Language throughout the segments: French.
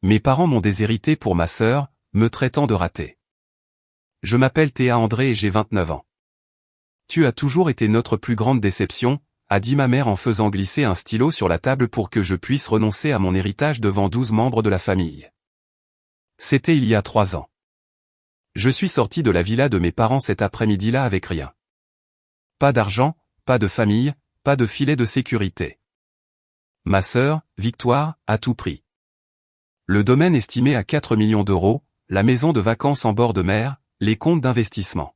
Mes parents m'ont déshérité pour ma sœur, me traitant de raté. Je m'appelle Théa André et j'ai 29 ans. Tu as toujours été notre plus grande déception, a dit ma mère en faisant glisser un stylo sur la table pour que je puisse renoncer à mon héritage devant 12 membres de la famille. C'était il y a 3 ans. Je suis sorti de la villa de mes parents cet après-midi-là avec rien. Pas d'argent, pas de famille, pas de filet de sécurité. Ma sœur, Victoire, à tout prix. Le domaine estimé à 4 millions d'euros, la maison de vacances en bord de mer, les comptes d'investissement.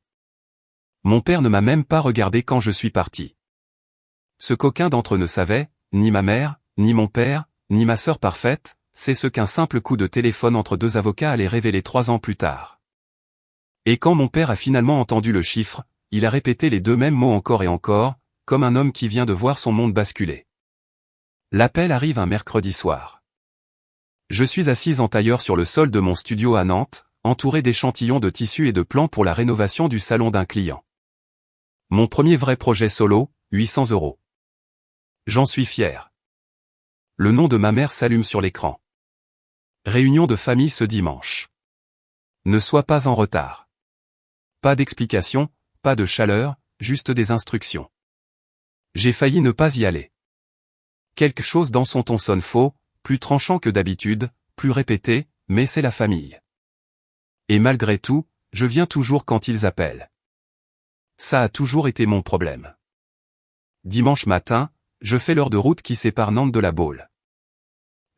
Mon père ne m'a même pas regardé quand je suis parti. Ce qu'aucun d'entre eux ne savait, ni ma mère, ni mon père, ni ma sœur parfaite, c'est ce qu'un simple coup de téléphone entre deux avocats allait révéler 3 ans plus tard. Et quand mon père a finalement entendu le chiffre, il a répété les 2 mêmes mots encore et encore, comme un homme qui vient de voir son monde basculer. L'appel arrive un mercredi soir. Je suis assise en tailleur sur le sol de mon studio à Nantes, entouré d'échantillons de tissus et de plans pour la rénovation du salon d'un client. Mon premier vrai projet solo, 800 €. J'en suis fier. Le nom de ma mère s'allume sur l'écran. Réunion de famille ce dimanche. Ne sois pas en retard. Pas d'explication, pas de chaleur, juste des instructions. J'ai failli ne pas y aller. Quelque chose dans son ton sonne faux, plus tranchant que d'habitude, plus répété, mais c'est la famille. Et malgré tout, je viens toujours quand ils appellent. Ça a toujours été mon problème. Dimanche matin, je fais l'heure de route qui sépare Nantes de La Baule.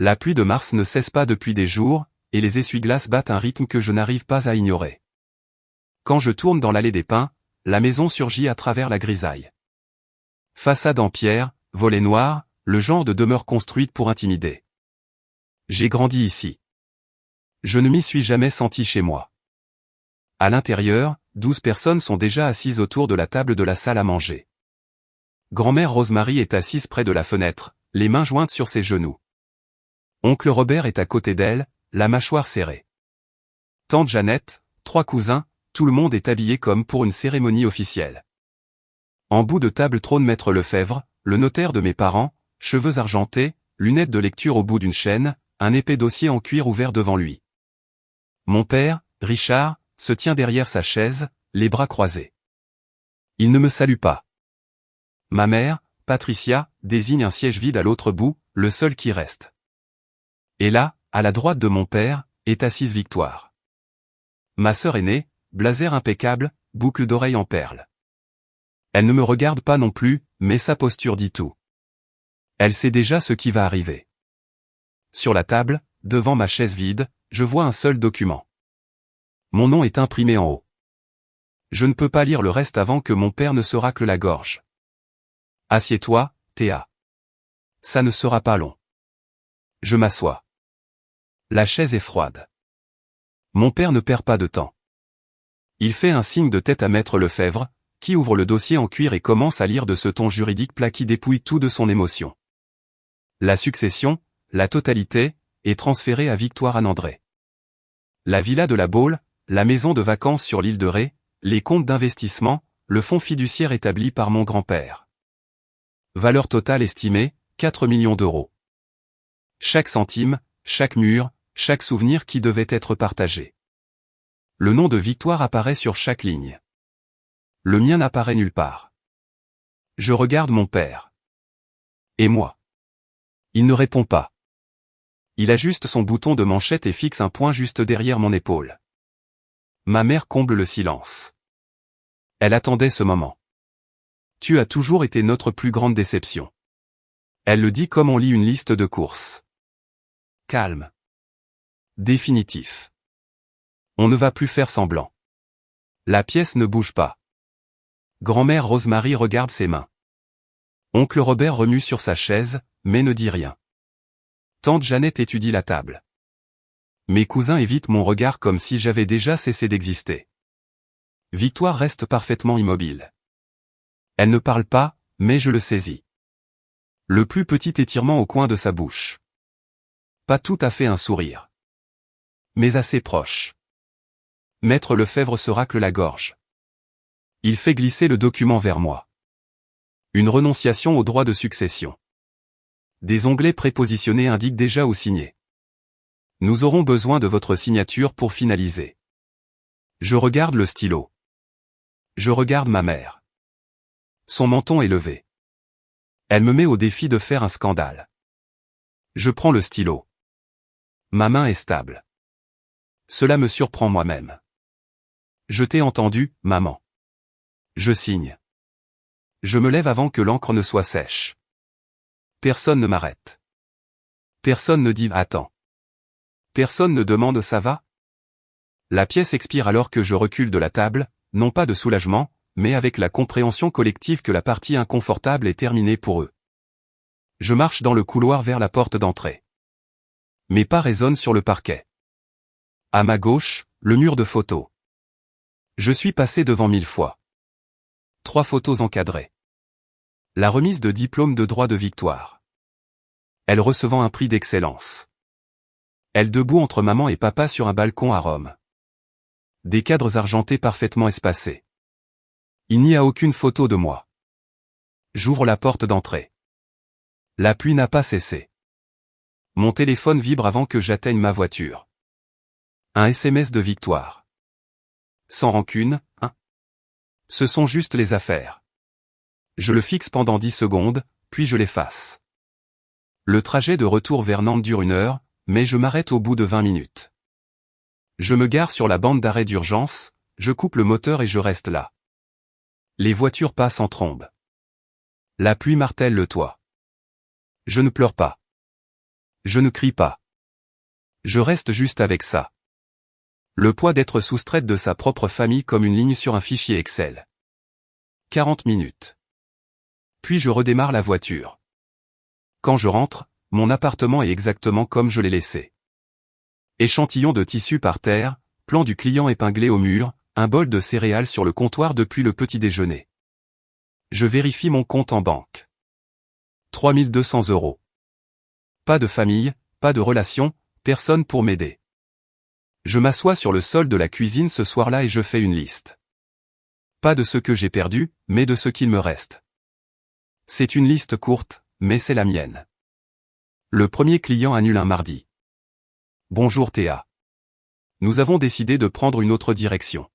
La pluie de mars ne cesse pas depuis des jours, et les essuie-glaces battent un rythme que je n'arrive pas à ignorer. Quand je tourne dans l'allée des Pins, la maison surgit à travers la grisaille. Façade en pierre, volets noirs, le genre de demeure construite pour intimider. J'ai grandi ici. Je ne m'y suis jamais senti chez moi. À l'intérieur, 12 personnes sont déjà assises autour de la table de la salle à manger. Grand-mère Rosemary est assise près de la fenêtre, les mains jointes sur ses genoux. Oncle Robert est à côté d'elle, la mâchoire serrée. Tante Jeannette, 3 cousins, tout le monde est habillé comme pour une cérémonie officielle. En bout de table trône Maître Lefebvre, le notaire de mes parents, cheveux argentés, lunettes de lecture au bout d'une chaîne, un épais dossier en cuir ouvert devant lui. Mon père, Richard, se tient derrière sa chaise, les bras croisés. Il ne me salue pas. Ma mère, Patricia, désigne un siège vide à l'autre bout, le seul qui reste. Et là, à la droite de mon père, est assise Victoire. Ma sœur aînée, blazer impeccable, boucle d'oreille en perles. Elle ne me regarde pas non plus, mais sa posture dit tout. Elle sait déjà ce qui va arriver. Sur la table, devant ma chaise vide, je vois un seul document. Mon nom est imprimé en haut. Je ne peux pas lire le reste avant que mon père ne se racle la gorge. Assieds-toi, Théa. Ça ne sera pas long. Je m'assois. La chaise est froide. Mon père ne perd pas de temps. Il fait un signe de tête à Maître Lefebvre, qui ouvre le dossier en cuir et commence à lire de ce ton juridique plat qui dépouille tout de son émotion. La succession, la totalité, est transférée à Victoire Anne André. La villa de La Baule, la maison de vacances sur l'île de Ré, les comptes d'investissement, le fonds fiduciaire établi par mon grand-père. Valeur totale estimée, 4 millions d'euros. Chaque centime, chaque mur, chaque souvenir qui devait être partagé. Le nom de Victoire apparaît sur chaque ligne. Le mien n'apparaît nulle part. Je regarde mon père. Et moi? Il ne répond pas. Il ajuste son bouton de manchette et fixe un point juste derrière mon épaule. Ma mère comble le silence. Elle attendait ce moment. Tu as toujours été notre plus grande déception. Elle le dit comme on lit une liste de courses. Calme. Définitif. On ne va plus faire semblant. La pièce ne bouge pas. Grand-mère Rosemary regarde ses mains. Oncle Robert remue sur sa chaise, mais ne dit rien. Tante Jeannette étudie la table. Mes cousins évitent mon regard comme si j'avais déjà cessé d'exister. Victoire reste parfaitement immobile. Elle ne parle pas, mais je le saisis. Le plus petit étirement au coin de sa bouche. Pas tout à fait un sourire. Mais assez proche. Maître Lefebvre se racle la gorge. Il fait glisser le document vers moi. Une renonciation au droit de succession. Des onglets prépositionnés indiquent déjà où signer. Nous aurons besoin de votre signature pour finaliser. Je regarde le stylo. Je regarde ma mère. Son menton est levé. Elle me met au défi de faire un scandale. Je prends le stylo. Ma main est stable. Cela me surprend moi-même. Je t'ai entendu, maman. Je signe. Je me lève avant que l'encre ne soit sèche. Personne ne m'arrête. Personne ne dit « Attends ». Personne ne demande « Ça va ?» La pièce expire alors que je recule de la table, non pas de soulagement, mais avec la compréhension collective que la partie inconfortable est terminée pour eux. Je marche dans le couloir vers la porte d'entrée. Mes pas résonnent sur le parquet. À ma gauche, le mur de photos. Je suis passé devant 1000 fois. 3 photos encadrées. La remise de diplôme de droit de victoire. Elle recevant un prix d'excellence. Elle debout entre maman et papa sur un balcon à Rome. Des cadres argentés parfaitement espacés. Il n'y a aucune photo de moi. J'ouvre la porte d'entrée. La pluie n'a pas cessé. Mon téléphone vibre avant que j'atteigne ma voiture. Un SMS de victoire. Sans rancune, hein? Ce sont juste les affaires. Je le fixe pendant 10 secondes, puis je l'efface. Le trajet de retour vers Nantes dure 1 heure, mais je m'arrête au bout de 20 minutes. Je me gare sur la bande d'arrêt d'urgence, je coupe le moteur et je reste là. Les voitures passent en trombe. La pluie martèle le toit. Je ne pleure pas. Je ne crie pas. Je reste juste avec ça. Le poids d'être soustraite de sa propre famille comme une ligne sur un fichier Excel. 40 minutes. Puis je redémarre la voiture. Quand je rentre, mon appartement est exactement comme je l'ai laissé. Échantillon de tissu par terre, plan du client épinglé au mur, un bol de céréales sur le comptoir depuis le petit déjeuner. Je vérifie mon compte en banque. 3200 €. Pas de famille, pas de relation, personne pour m'aider. Je m'assois sur le sol de la cuisine ce soir-là et je fais une liste. Pas de ce que j'ai perdu, mais de ce qu'il me reste. C'est une liste courte, mais c'est la mienne. Le premier client annule un mardi. Bonjour Théa. Nous avons décidé de prendre une autre direction.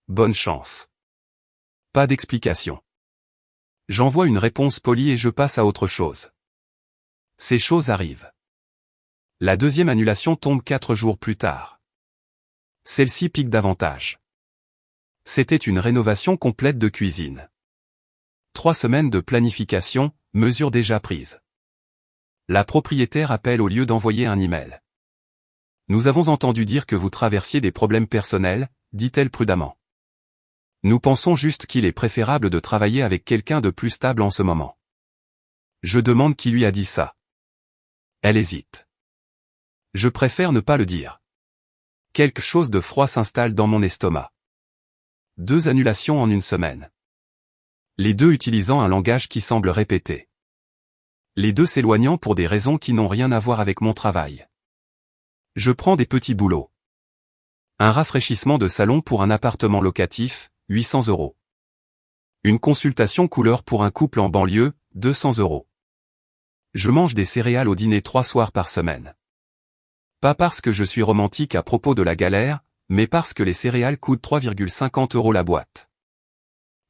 Bonne chance. Pas d'explication. J'envoie une réponse polie et je passe à autre chose. Ces choses arrivent. La deuxième annulation tombe 4 jours plus tard. Celle-ci pique davantage. C'était une rénovation complète de cuisine. 3 semaines de planification, mesures déjà prises. La propriétaire appelle au lieu d'envoyer un email. Nous avons entendu dire que vous traversiez des problèmes personnels, dit-elle prudemment. Nous pensons juste qu'il est préférable de travailler avec quelqu'un de plus stable en ce moment. Je demande qui lui a dit ça. Elle hésite. Je préfère ne pas le dire. Quelque chose de froid s'installe dans mon estomac. 2 annulations en 1 semaine. Les 2 utilisant un langage qui semble répété. Les 2 s'éloignant pour des raisons qui n'ont rien à voir avec mon travail. Je prends des petits boulots. Un rafraîchissement de salon pour un appartement locatif, 800 €. Une consultation couleur pour un couple en banlieue, 200 €. Je mange des céréales au dîner 3 soirs par semaine. Pas parce que je suis romantique à propos de la galère, mais parce que les céréales coûtent 3,50 € la boîte.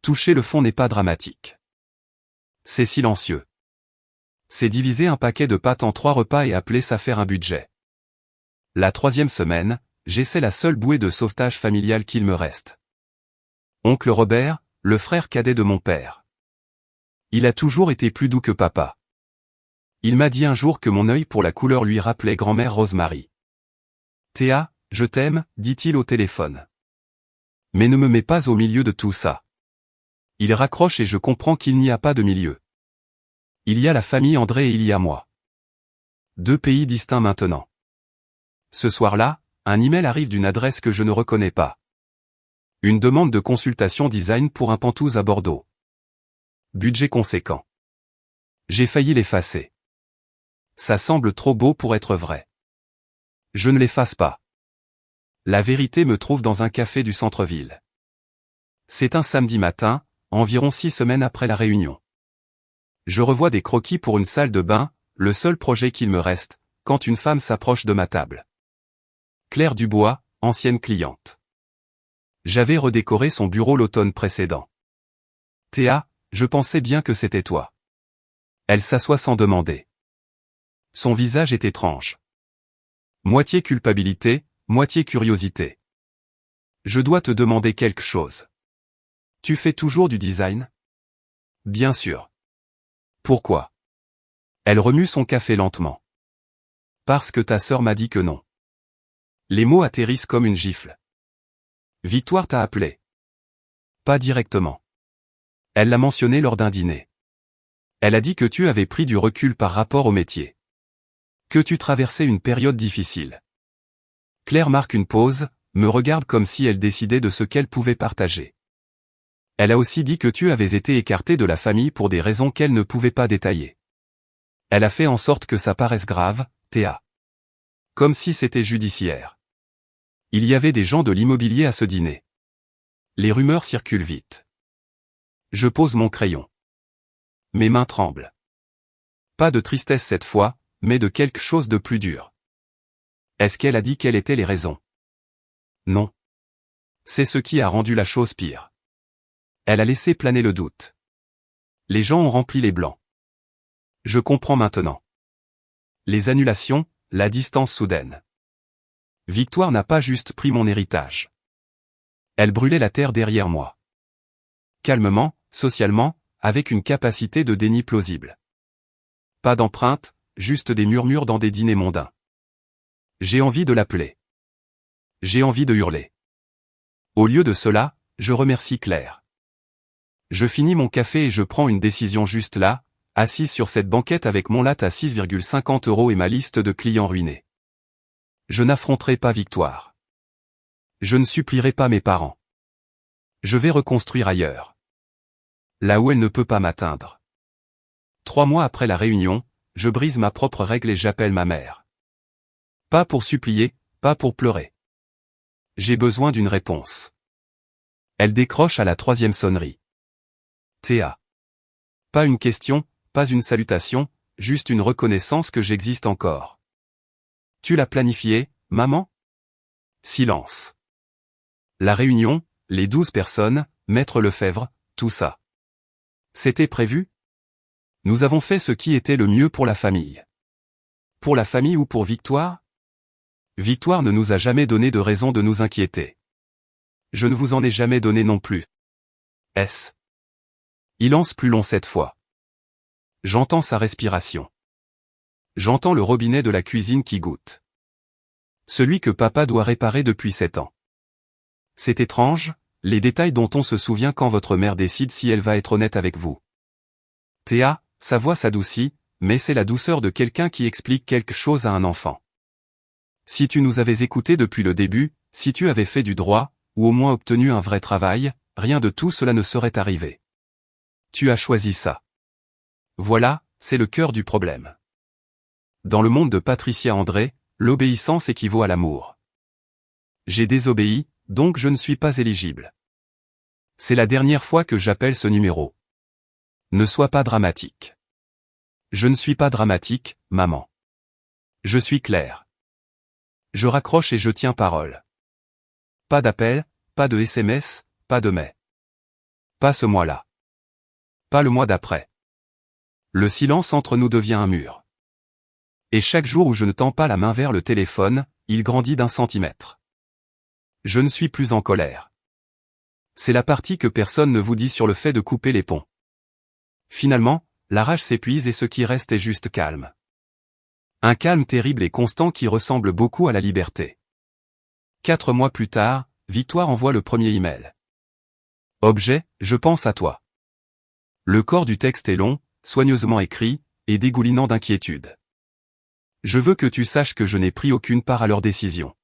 Toucher le fond n'est pas dramatique. C'est silencieux. C'est diviser un paquet de pâtes en 3 repas et appeler ça faire un budget. La 3e semaine, j'essaie la seule bouée de sauvetage familiale qu'il me reste. Oncle Robert, le frère cadet de mon père. Il a toujours été plus doux que papa. Il m'a dit un jour que mon œil pour la couleur lui rappelait grand-mère Rosemary. Théa, je t'aime, dit-il au téléphone. Mais ne me mets pas au milieu de tout ça. Il raccroche et je comprends qu'il n'y a pas de milieu. Il y a la famille André et il y a moi. 2 pays distincts maintenant. Ce soir-là, un email arrive d'une adresse que je ne reconnais pas. Une demande de consultation design pour un pantouse à Bordeaux. Budget conséquent. J'ai failli l'effacer. Ça semble trop beau pour être vrai. Je ne l'efface pas. La vérité me trouve dans un café du centre-ville. C'est un samedi matin, environ 6 semaines après la réunion. Je revois des croquis pour une salle de bain, le seul projet qu'il me reste, quand une femme s'approche de ma table. Claire Dubois, ancienne cliente. J'avais redécoré son bureau l'automne précédent. Théa, je pensais bien que c'était toi. Elle s'assoit sans demander. Son visage est étrange. Moitié culpabilité, moitié curiosité. Je dois te demander quelque chose. Tu fais toujours du design? Bien sûr. Pourquoi? Elle remue son café lentement. Parce que ta sœur m'a dit que non. Les mots atterrissent comme une gifle. Victoire t'a appelé. Pas directement. Elle l'a mentionné lors d'un dîner. Elle a dit que tu avais pris du recul par rapport au métier. Que tu traversais une période difficile. Claire marque une pause, me regarde comme si elle décidait de ce qu'elle pouvait partager. Elle a aussi dit que tu avais été écarté de la famille pour des raisons qu'elle ne pouvait pas détailler. Elle a fait en sorte que ça paraisse grave, Théa. Comme si c'était judiciaire. Il y avait des gens de l'immobilier à ce dîner. Les rumeurs circulent vite. Je pose mon crayon. Mes mains tremblent. Pas de tristesse cette fois, mais de quelque chose de plus dur. Est-ce qu'elle a dit quelles étaient les raisons? Non. C'est ce qui a rendu la chose pire. Elle a laissé planer le doute. Les gens ont rempli les blancs. Je comprends maintenant. Les annulations, la distance soudaine. Victoire n'a pas juste pris mon héritage. Elle brûlait la terre derrière moi. Calmement, socialement, avec une capacité de déni plausible. Pas d'empreinte, juste des murmures dans des dîners mondains. J'ai envie de l'appeler. J'ai envie de hurler. Au lieu de cela, je remercie Claire. Je finis mon café et je prends une décision juste là, assise sur cette banquette avec mon latte à 6,50 € et ma liste de clients ruinés. Je n'affronterai pas Victoire. Je ne supplierai pas mes parents. Je vais reconstruire ailleurs. Là où elle ne peut pas m'atteindre. 3 mois après la réunion, je brise ma propre règle et j'appelle ma mère. Pas pour supplier, pas pour pleurer. J'ai besoin d'une réponse. Elle décroche à la 3e sonnerie. Théa. Pas une question, pas une salutation, juste une reconnaissance que j'existe encore. Tu l'as planifié, maman? Silence. La réunion, les 12 personnes, Maître Lefebvre, tout ça. C'était prévu? Nous avons fait ce qui était le mieux pour la famille. Pour la famille ou pour Victoire? Victoire ne nous a jamais donné de raison de nous inquiéter. Je ne vous en ai jamais donné non plus. S. Il lance plus long cette fois. J'entends sa respiration. J'entends le robinet de la cuisine qui goutte. Celui que papa doit réparer depuis 7 ans. C'est étrange, les détails dont on se souvient quand votre mère décide si elle va être honnête avec vous. Théa, sa voix s'adoucit, mais c'est la douceur de quelqu'un qui explique quelque chose à un enfant. Si tu nous avais écoutés depuis le début, si tu avais fait du droit, ou au moins obtenu un vrai travail, rien de tout cela ne serait arrivé. Tu as choisi ça. Voilà, c'est le cœur du problème. Dans le monde de Patricia André, l'obéissance équivaut à l'amour. J'ai désobéi, donc je ne suis pas éligible. C'est la dernière fois que j'appelle ce numéro. Ne sois pas dramatique. Je ne suis pas dramatique, maman. Je suis clair. Je raccroche et je tiens parole. Pas d'appel, pas de SMS, pas de mais. Pas ce mois-là. Pas le mois d'après. Le silence entre nous devient un mur. Et chaque jour où je ne tends pas la main vers le téléphone, il grandit d'1 centimètre. Je ne suis plus en colère. C'est la partie que personne ne vous dit sur le fait de couper les ponts. Finalement, la rage s'épuise et ce qui reste est juste calme. Un calme terrible et constant qui ressemble beaucoup à la liberté. 4 mois plus tard, Victoire envoie le premier email. Objet, je pense à toi. Le corps du texte est long, soigneusement écrit, et dégoulinant d'inquiétude. Je veux que tu saches que je n'ai pris aucune part à leur décision.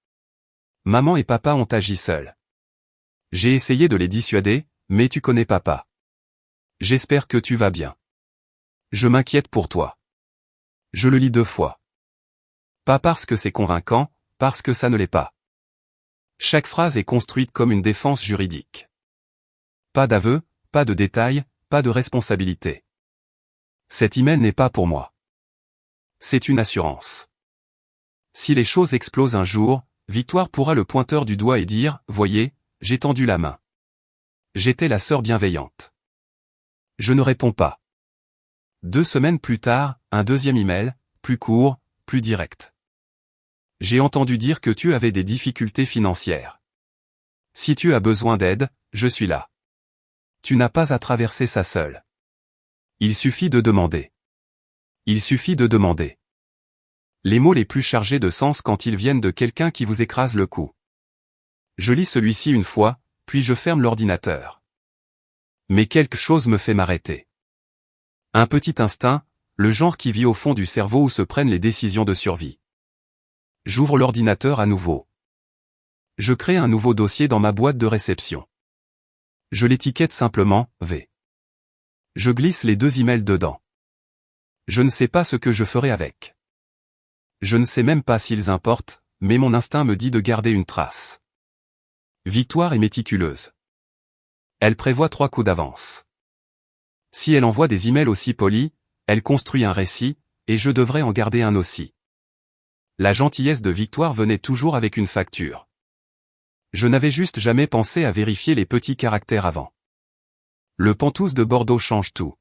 Maman et papa ont agi seuls. J'ai essayé de les dissuader, mais tu connais papa. J'espère que tu vas bien. Je m'inquiète pour toi. Je le lis 2 fois. Pas parce que c'est convaincant, parce que ça ne l'est pas. Chaque phrase est construite comme une défense juridique. Pas d'aveu, pas de détails, pas de responsabilité. Cet email n'est pas pour moi. C'est une assurance. Si les choses explosent un jour, Victoire pourra le pointeur du doigt et dire « Voyez, j'ai tendu la main. J'étais la sœur bienveillante. » Je ne réponds pas. 2 semaines plus tard, un deuxième email, plus court, plus direct. J'ai entendu dire que tu avais des difficultés financières. Si tu as besoin d'aide, je suis là. Tu n'as pas à traverser ça seul. Il suffit de demander. Il suffit de demander. Les mots les plus chargés de sens quand ils viennent de quelqu'un qui vous écrase le cou. Je lis celui-ci une fois, puis je ferme l'ordinateur. Mais quelque chose me fait m'arrêter. Un petit instinct, le genre qui vit au fond du cerveau où se prennent les décisions de survie. J'ouvre l'ordinateur à nouveau. Je crée un nouveau dossier dans ma boîte de réception. Je l'étiquette simplement « V ». Je glisse les 2 emails dedans. Je ne sais pas ce que je ferai avec. Je ne sais même pas s'ils importent, mais mon instinct me dit de garder une trace. Victoire est méticuleuse. Elle prévoit 3 coups d'avance. Si elle envoie des emails aussi polis, elle construit un récit, et je devrais en garder un aussi. La gentillesse de Victoire venait toujours avec une facture. Je n'avais juste jamais pensé à vérifier les petits caractères avant. Le pantouse de Bordeaux change tout.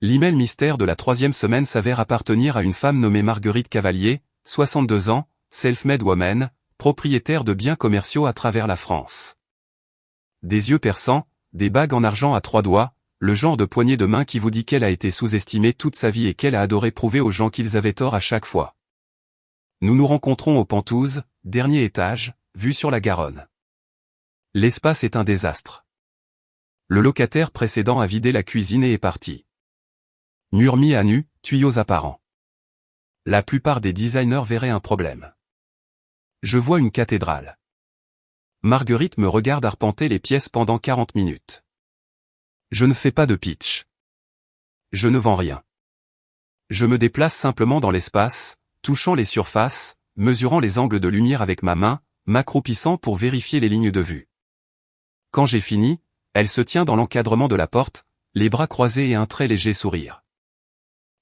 L'email mystère de la 3e semaine s'avère appartenir à une femme nommée Marguerite Cavalier, 62 ans, self-made woman, propriétaire de biens commerciaux à travers la France. Des yeux perçants, des bagues en argent à 3 doigts, le genre de poignée de main qui vous dit qu'elle a été sous-estimée toute sa vie et qu'elle a adoré prouver aux gens qu'ils avaient tort à chaque fois. Nous nous rencontrons au Pantouse, dernier étage, vue sur la Garonne. L'espace est un désastre. Le locataire précédent a vidé la cuisine et est parti. Murs mis à nu, tuyaux apparents. La plupart des designers verraient un problème. Je vois une cathédrale. Marguerite me regarde arpenter les pièces pendant 40 minutes. Je ne fais pas de pitch. Je ne vends rien. Je me déplace simplement dans l'espace, touchant les surfaces, mesurant les angles de lumière avec ma main, m'accroupissant pour vérifier les lignes de vue. Quand j'ai fini, elle se tient dans l'encadrement de la porte, les bras croisés et un très léger sourire.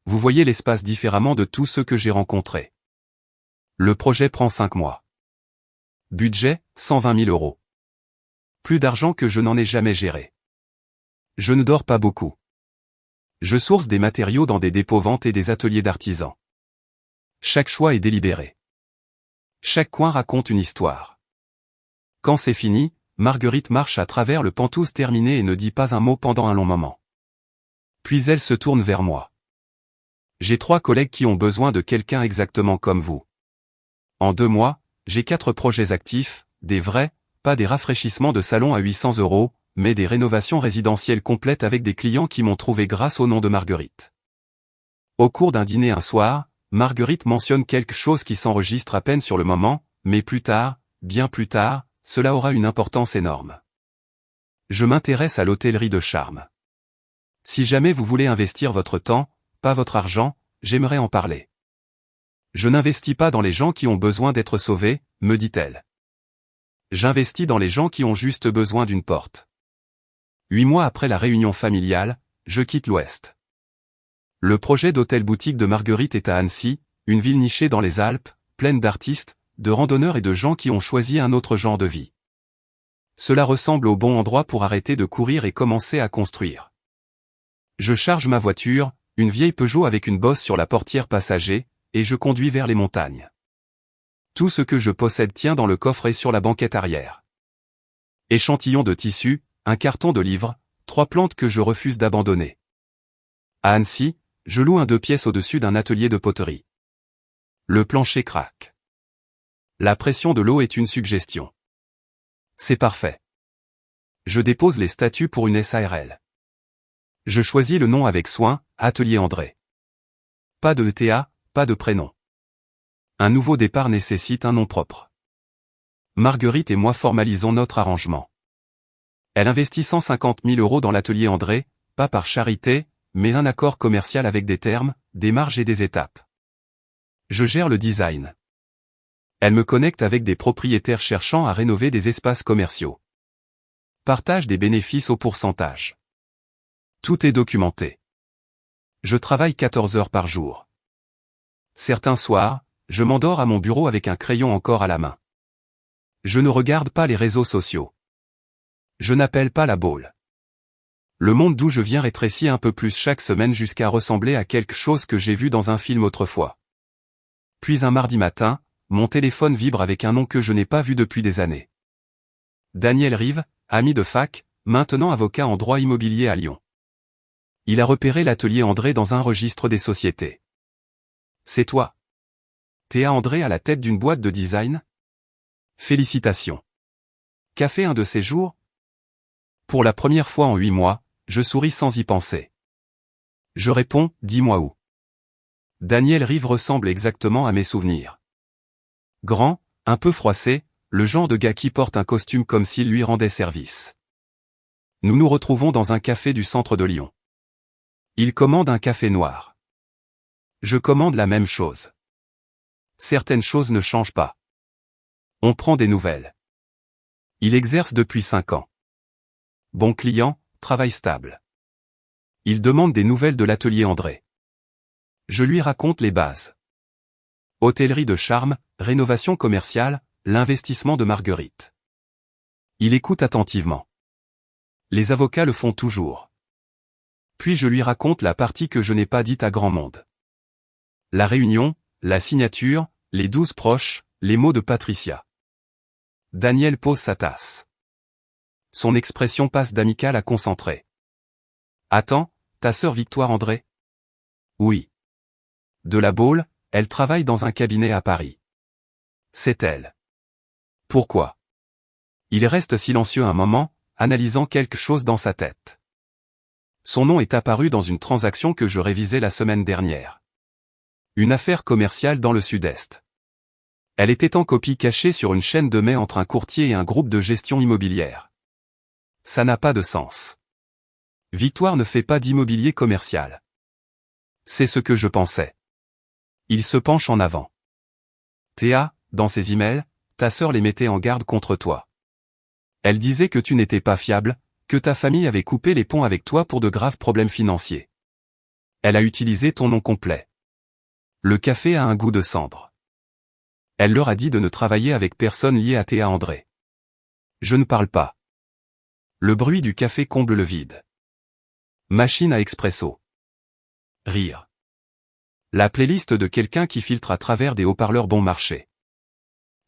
Vous voyez l'espace différemment de tous ceux que j'ai rencontrés. Le projet prend 5 mois. Budget, 120 000 €. Plus d'argent que je n'en ai jamais géré. Je ne dors pas beaucoup. Je source des matériaux dans des dépôts-ventes et des ateliers d'artisans. Chaque choix est délibéré. Chaque coin raconte une histoire. Quand c'est fini, Marguerite marche à travers le Pantouse terminé et ne dit pas un mot pendant un long moment. Puis elle se tourne vers moi. J'ai 3 collègues qui ont besoin de quelqu'un exactement comme vous. En 2 mois, j'ai 4 projets actifs, des vrais, pas des rafraîchissements de salon à 800 €, mais des rénovations résidentielles complètes avec des clients qui m'ont trouvé grâce au nom de Marguerite. Au cours d'un dîner un soir, Marguerite mentionne quelque chose qui s'enregistre à peine sur le moment, mais plus tard, bien plus tard, cela aura une importance énorme. Je m'intéresse à l'hôtellerie de charme. Si jamais vous voulez investir votre temps, pas votre argent, j'aimerais en parler. Je n'investis pas dans les gens qui ont besoin d'être sauvés, me dit-elle. J'investis dans les gens qui ont juste besoin d'une porte. 8 mois après la réunion familiale, je quitte l'Ouest. Le projet d'hôtel-boutique de Marguerite est à Annecy, une ville nichée dans les Alpes, pleine d'artistes, de randonneurs et de gens qui ont choisi un autre genre de vie. Cela ressemble au bon endroit pour arrêter de courir et commencer à construire. Je charge ma voiture, une vieille Peugeot avec une bosse sur la portière passager, et je conduis vers les montagnes. Tout ce que je possède tient dans le coffret sur la banquette arrière. Échantillon de tissu, un carton de livres, 3 plantes que je refuse d'abandonner. À Annecy, je loue un 2 pièces au-dessus d'un atelier de poterie. Le plancher craque. La pression de l'eau est une suggestion. C'est parfait. Je dépose les statuts pour une SARL. Je choisis le nom avec soin, Atelier André. Pas de ETA, pas de prénom. Un nouveau départ nécessite un nom propre. Marguerite et moi formalisons notre arrangement. Elle investit 150 000 € dans l'atelier André, pas par charité, mais un accord commercial avec des termes, des marges et des étapes. Je gère le design. Elle me connecte avec des propriétaires cherchant à rénover des espaces commerciaux. Partage des bénéfices au pourcentage. Tout est documenté. Je travaille 14 heures par jour. Certains soirs, je m'endors à mon bureau avec un crayon encore à la main. Je ne regarde pas les réseaux sociaux. Je n'appelle pas la boule. Le monde d'où je viens rétrécit un peu plus chaque semaine jusqu'à ressembler à quelque chose que j'ai vu dans un film autrefois. Puis un mardi matin, mon téléphone vibre avec un nom que je n'ai pas vu depuis des années. Daniel Rive, ami de fac, maintenant avocat en droit immobilier à Lyon. Il a repéré l'atelier André dans un registre des sociétés. C'est toi. Théa André à la tête d'une boîte de design? Félicitations. Qu'a fait un de ces jours? Pour la première fois en 8 mois, je souris sans y penser. Je réponds, dis-moi où. Daniel Rive ressemble exactement à mes souvenirs. Grand, un peu froissé, le genre de gars qui porte un costume comme s'il lui rendait service. Nous nous retrouvons dans un café du centre de Lyon. Il commande un café noir. Je commande la même chose. Certaines choses ne changent pas. On prend des nouvelles. Il exerce depuis 5 ans. Bon client, travail stable. Il demande des nouvelles de l'atelier André. Je lui raconte les bases. Hôtellerie de charme, rénovation commerciale, l'investissement de Marguerite. Il écoute attentivement. Les avocats le font toujours. Puis je lui raconte la partie que je n'ai pas dite à grand monde. La réunion, la signature, les 12 proches, les mots de Patricia. Daniel pose sa tasse. Son expression passe d'amicale à concentrée. Attends, ta sœur Victoire André? Oui. De la Baule, elle travaille dans un cabinet à Paris. C'est elle. Pourquoi? Il reste silencieux un moment, analysant quelque chose dans sa tête. Son nom est apparu dans une transaction que je révisais la semaine dernière. Une affaire commerciale dans le Sud-Est. Elle était en copie cachée sur une chaîne de mai entre un courtier et un groupe de gestion immobilière. Ça n'a pas de sens. Victoire ne fait pas d'immobilier commercial. C'est ce que je pensais. Il se penche en avant. Théa, dans ses emails, ta sœur les mettait en garde contre toi. Elle disait que tu n'étais pas fiable, que ta famille avait coupé les ponts avec toi pour de graves problèmes financiers. Elle a utilisé ton nom complet. Le café a un goût de cendre. Elle leur a dit de ne travailler avec personne lié à Théa André. Je ne parle pas. Le bruit du café comble le vide. Machine à expresso. Rire. La playlist de quelqu'un qui filtre à travers des haut-parleurs bon marché.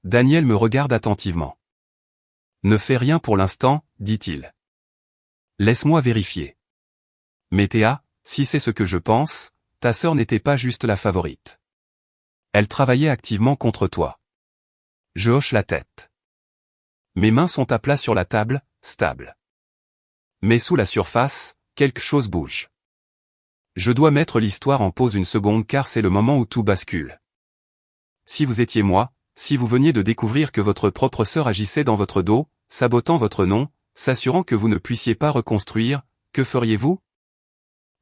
Daniel me regarde attentivement. Ne fais rien pour l'instant, dit-il. Laisse-moi vérifier. Mais Théa, si c'est ce que je pense, ta sœur n'était pas juste la favorite. Elle travaillait activement contre toi. Je hoche la tête. Mes mains sont à plat sur la table, stable. Mais sous la surface, quelque chose bouge. Je dois mettre l'histoire en pause une seconde car c'est le moment où tout bascule. Si vous étiez moi, si vous veniez de découvrir que votre propre sœur agissait dans votre dos, sabotant votre nom, s'assurant que vous ne puissiez pas reconstruire, que feriez-vous?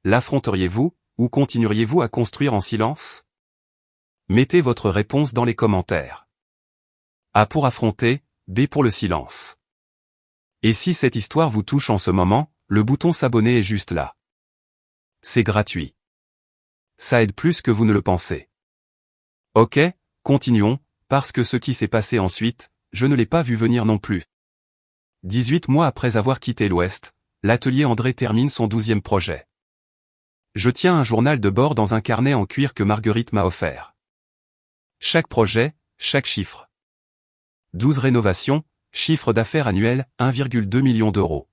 L'affronteriez-vous, ou continueriez-vous à construire en silence? Mettez votre réponse dans les commentaires. A pour affronter, B pour le silence. Et si cette histoire vous touche en ce moment, le bouton s'abonner est juste là. C'est gratuit. Ça aide plus que vous ne le pensez. Ok, continuons, parce que ce qui s'est passé ensuite, je ne l'ai pas vu venir non plus. 18 mois après avoir quitté l'Ouest, l'atelier André termine son 12e projet. Je tiens un journal de bord dans un carnet en cuir que Marguerite m'a offert. Chaque projet, chaque chiffre. 12 rénovations, chiffre d'affaires annuel, 1,2 million d'euros.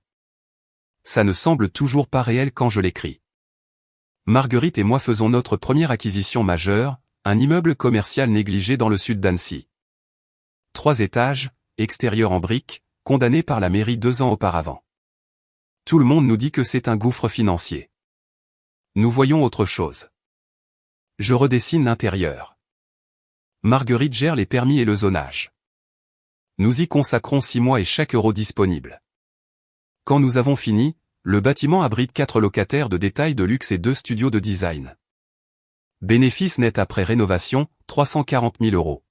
Ça ne semble toujours pas réel quand je l'écris. Marguerite et moi faisons notre première acquisition majeure, un immeuble commercial négligé dans le sud d'Annecy. 3 étages, extérieur en briques, condamné par la mairie 2 ans auparavant. Tout le monde nous dit que c'est un gouffre financier. Nous voyons autre chose. Je redessine l'intérieur. Marguerite gère les permis et le zonage. Nous y consacrons 6 mois et chaque euro disponible. Quand nous avons fini, le bâtiment abrite 4 locataires de détail de luxe et 2 studios de design. Bénéfice net après rénovation, 340 000 euros.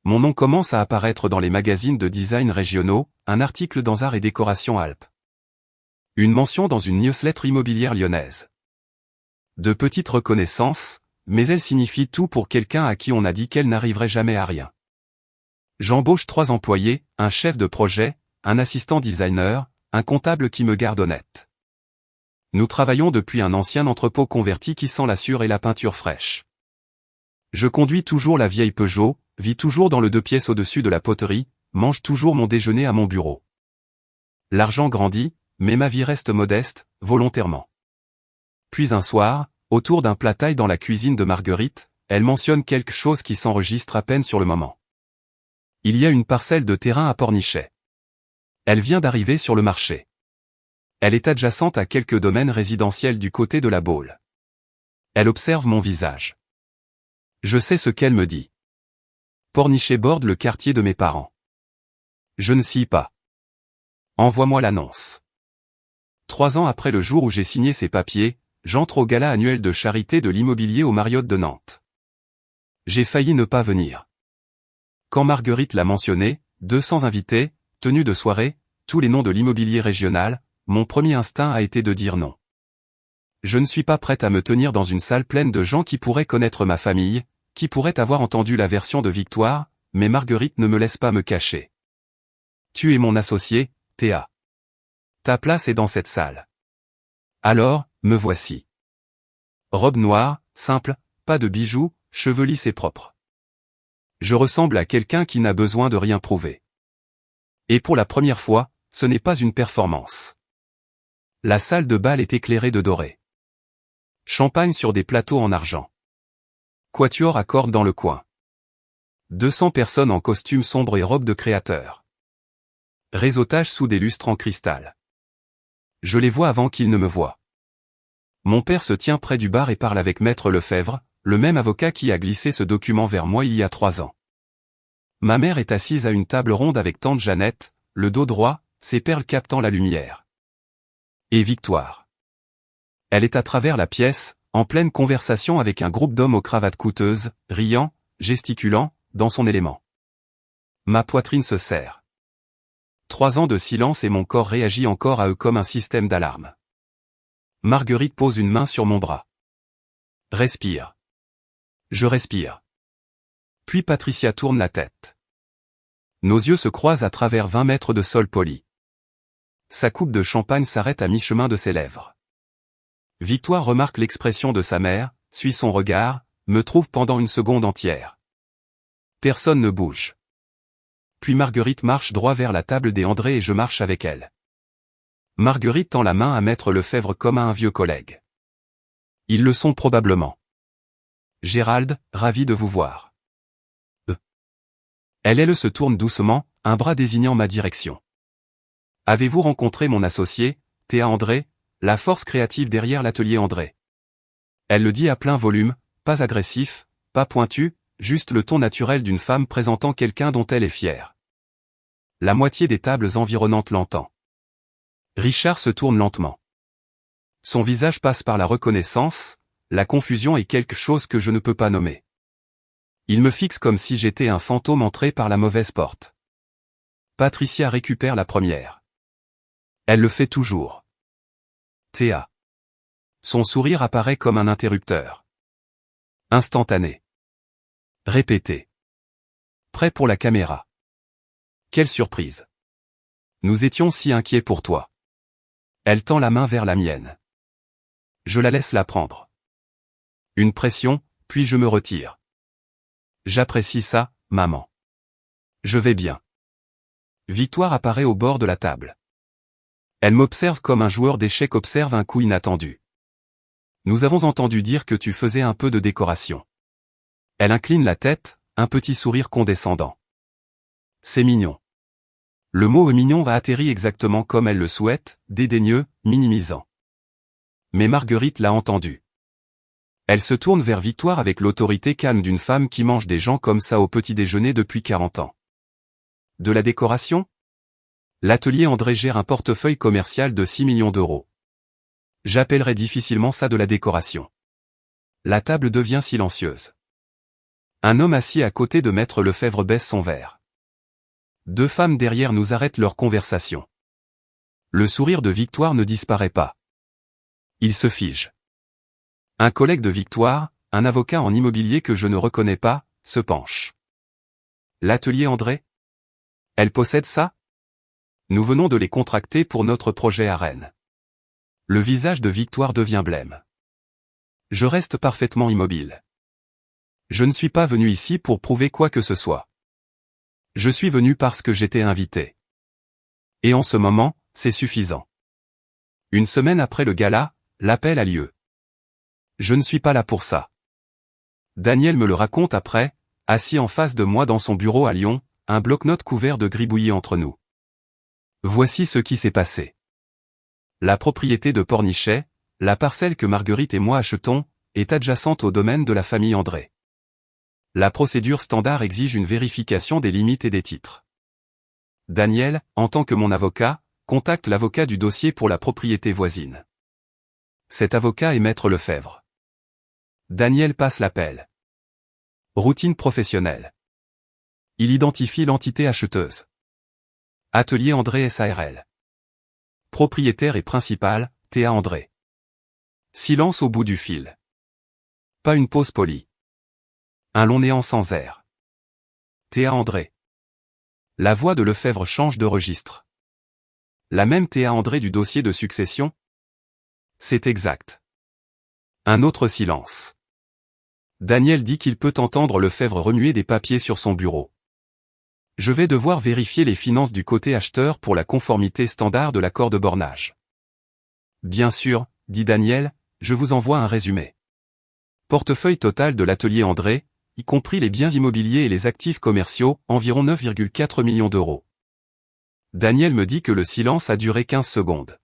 Mon nom commence à apparaître dans les magazines de design régionaux, un article dans Art et Décoration Alpes. Une mention dans une newsletter immobilière lyonnaise. De petites reconnaissances, mais elle signifie tout pour quelqu'un à qui on a dit qu'elle n'arriverait jamais à rien. J'embauche 3 employés, un chef de projet, un assistant designer, un comptable qui me garde honnête. Nous travaillons depuis un ancien entrepôt converti qui sent la sûre et la peinture fraîche. Je conduis toujours la vieille Peugeot, vis toujours dans le 2 pièces au-dessus de la poterie, mange toujours mon déjeuner à mon bureau. L'argent grandit, mais ma vie reste modeste, volontairement. Puis un soir, autour d'un plat thaï dans la cuisine de Marguerite, elle mentionne quelque chose qui s'enregistre à peine sur le moment. Il y a une parcelle de terrain à Pornichet. Elle vient d'arriver sur le marché. Elle est adjacente à quelques domaines résidentiels du côté de la Baule. Elle observe mon visage. Je sais ce qu'elle me dit. Pornichet borde le quartier de mes parents. Je ne scie pas. Envoie-moi l'annonce. 3 ans après le jour où j'ai signé ces papiers, j'entre au gala annuel de charité de l'immobilier au Marriott de Nantes. J'ai failli ne pas venir. Quand Marguerite l'a mentionné, 200 invités, tenue de soirée, tous les noms de l'immobilier régional, mon premier instinct a été de dire non. Je ne suis pas prête à me tenir dans une salle pleine de gens qui pourraient connaître ma famille, qui pourraient avoir entendu la version de Victoire, mais Marguerite ne me laisse pas me cacher. Tu es mon associé, Théa. Ta place est dans cette salle. Alors, me voici. Robe noire, simple, pas de bijoux, cheveux lisses et propres. Je ressemble à quelqu'un qui n'a besoin de rien prouver. Et pour la première fois, ce n'est pas une performance. La salle de bal est éclairée de doré. Champagne sur des plateaux en argent. Quatuor à cordes dans le coin. 200 personnes en costume sombre et robe de créateur. Réseautage sous des lustres en cristal. Je les vois avant qu'ils ne me voient. Mon père se tient près du bar et parle avec Maître Lefebvre, le même avocat qui a glissé ce document vers moi il y a 3 ans. Ma mère est assise à une table ronde avec tante Jeannette, le dos droit, ses perles captant la lumière. Et Victoire. Elle est à travers la pièce, en pleine conversation avec un groupe d'hommes aux cravates coûteuses, riant, gesticulant, dans son élément. Ma poitrine se serre. 3 ans de silence et mon corps réagit encore à eux comme un système d'alarme. Marguerite pose une main sur mon bras. Respire. Je respire. Puis Patricia tourne la tête. Nos yeux se croisent à travers 20 mètres de sol poli. Sa coupe de champagne s'arrête à mi-chemin de ses lèvres. Victoire remarque l'expression de sa mère, suit son regard, me trouve pendant une seconde entière. Personne ne bouge. Puis Marguerite marche droit vers la table des André et je marche avec elle. Marguerite tend la main à Maître Lefebvre comme à un vieux collègue. Ils le sont probablement. Gérald, ravi de vous voir. Elle se tourne doucement, un bras désignant ma direction. Avez-vous rencontré mon associé, Théa André, la force créative derrière l'atelier André? Elle le dit à plein volume, pas agressif, pas pointu, juste le ton naturel d'une femme présentant quelqu'un dont elle est fière. La moitié des tables environnantes l'entend. Richard se tourne lentement. Son visage passe par la reconnaissance, la confusion et quelque chose que je ne peux pas nommer. Il me fixe comme si j'étais un fantôme entré par la mauvaise porte. Patricia récupère la première. Elle le fait toujours. Théa. Son sourire apparaît comme un interrupteur. Instantané. Répété. Prêt pour la caméra. Quelle surprise. Nous étions si inquiets pour toi. Elle tend la main vers la mienne. Je la laisse la prendre. Une pression, puis je me retire. J'apprécie ça, maman. Je vais bien. Victoire apparaît au bord de la table. Elle m'observe comme un joueur d'échecs observe un coup inattendu. Nous avons entendu dire que tu faisais un peu de décoration. Elle incline la tête, un petit sourire condescendant. C'est mignon. Le mot mignon va atterrir exactement comme elle le souhaite, dédaigneux, minimisant. Mais Marguerite l'a entendu. Elle se tourne vers Victoire avec l'autorité calme d'une femme qui mange des gens comme ça au petit déjeuner depuis 40 ans. De la décoration? L'atelier André gère un portefeuille commercial de 6 millions d'euros. J'appellerais difficilement ça de la décoration. La table devient silencieuse. Un homme assis à côté de Maître Lefebvre baisse son verre. 2 femmes derrière nous arrêtent leur conversation. Le sourire de Victoire ne disparaît pas. Il se fige. Un collègue de Victoire, un avocat en immobilier que je ne reconnais pas, se penche. L'atelier André? Elle possède ça? Nous venons de les contracter pour notre projet à Rennes. Le visage de Victoire devient blême. Je reste parfaitement immobile. Je ne suis pas venu ici pour prouver quoi que ce soit. Je suis venu parce que j'étais invité. Et en ce moment, c'est suffisant. Une semaine après le gala, l'appel a lieu. Je ne suis pas là pour ça. Daniel me le raconte après, assis en face de moi dans son bureau à Lyon, un bloc-notes couvert de gribouillis entre nous. Voici ce qui s'est passé. La propriété de Pornichet, la parcelle que Marguerite et moi achetons, est adjacente au domaine de la famille André. La procédure standard exige une vérification des limites et des titres. Daniel, en tant que mon avocat, contacte l'avocat du dossier pour la propriété voisine. Cet avocat est Maître Lefebvre. Daniel passe l'appel. Routine professionnelle. Il identifie l'entité acheteuse. Atelier André SARL. Propriétaire et principal, Théa André. Silence au bout du fil. Pas une pause polie. Un long néant sans air. Théa André. La voix de Lefebvre change de registre. La même Théa André du dossier de succession? C'est exact. Un autre silence. Daniel dit qu'il peut entendre Lefebvre remuer des papiers sur son bureau. Je vais devoir vérifier les finances du côté acheteur pour la conformité standard de l'accord de bornage. Bien sûr, dit Daniel, je vous envoie un résumé. Portefeuille total de l'atelier André, y compris les biens immobiliers et les actifs commerciaux, environ 9,4 millions d'euros. Daniel me dit que le silence a duré 15 secondes.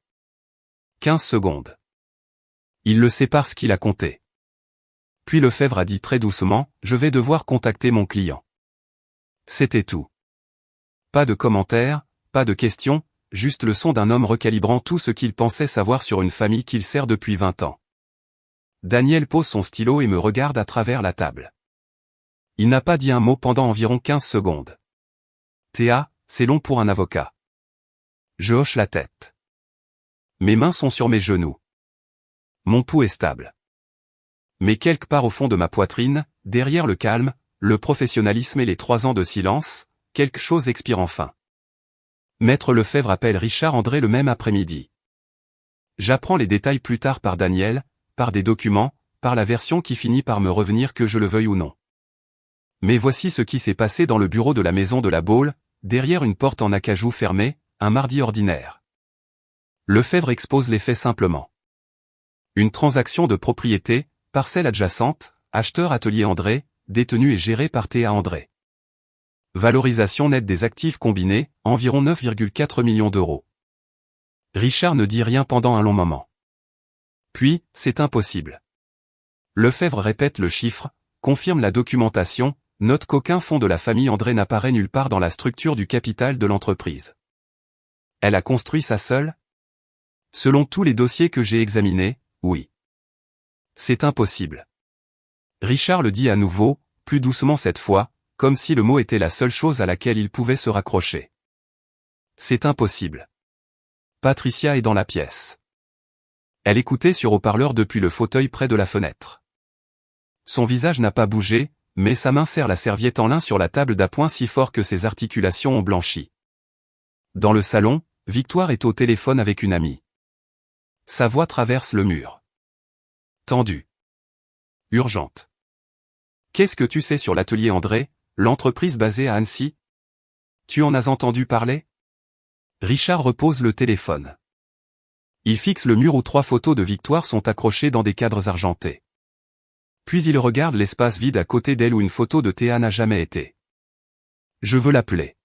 15 secondes. Il le sait parce qu'il a compté. Puis Lefebvre a dit très doucement, je vais devoir contacter mon client. C'était tout. Pas de commentaires, pas de questions, juste le son d'un homme recalibrant tout ce qu'il pensait savoir sur une famille qu'il sert depuis 20 ans. Daniel pose son stylo et me regarde à travers la table. Il n'a pas dit un mot pendant environ 15 secondes. Théa, c'est long pour un avocat. Je hoche la tête. Mes mains sont sur mes genoux. Mon pouls est stable. Mais quelque part au fond de ma poitrine, derrière le calme, le professionnalisme et les 3 ans de silence, quelque chose expire enfin. Maître Lefebvre appelle Richard André le même après-midi. J'apprends les détails plus tard par Daniel, par des documents, par la version qui finit par me revenir que je le veuille ou non. Mais voici ce qui s'est passé dans le bureau de la maison de la Baule, derrière une porte en acajou fermée, un mardi ordinaire. Lefebvre expose les faits simplement. Une transaction de propriété, parcelle adjacente, acheteur atelier André, détenu et géré par Théa André. Valorisation nette des actifs combinés, environ 9,4 millions d'euros. Richard ne dit rien pendant un long moment. Puis, c'est impossible. Lefebvre répète le chiffre, confirme la documentation, note qu'aucun fonds de la famille André n'apparaît nulle part dans la structure du capital de l'entreprise. Elle a construit ça seule? Selon tous les dossiers que j'ai examinés, oui. C'est impossible. Richard le dit à nouveau, plus doucement cette fois, comme si le mot était la seule chose à laquelle il pouvait se raccrocher. C'est impossible. Patricia est dans la pièce. Elle écoutait sur haut-parleur depuis le fauteuil près de la fenêtre. Son visage n'a pas bougé, mais sa main serre la serviette en lin sur la table d'appoint si fort que ses articulations ont blanchi. Dans le salon, Victoire est au téléphone avec une amie. Sa voix traverse le mur. Tendue. Urgente. Qu'est-ce que tu sais sur l'atelier André, l'entreprise basée à Annecy? Tu en as entendu parler? Richard repose le téléphone. Il fixe le mur où 3 photos de Victoire sont accrochées dans des cadres argentés. Puis il regarde l'espace vide à côté d'elle où une photo de Théa n'a jamais été. Je veux l'appeler.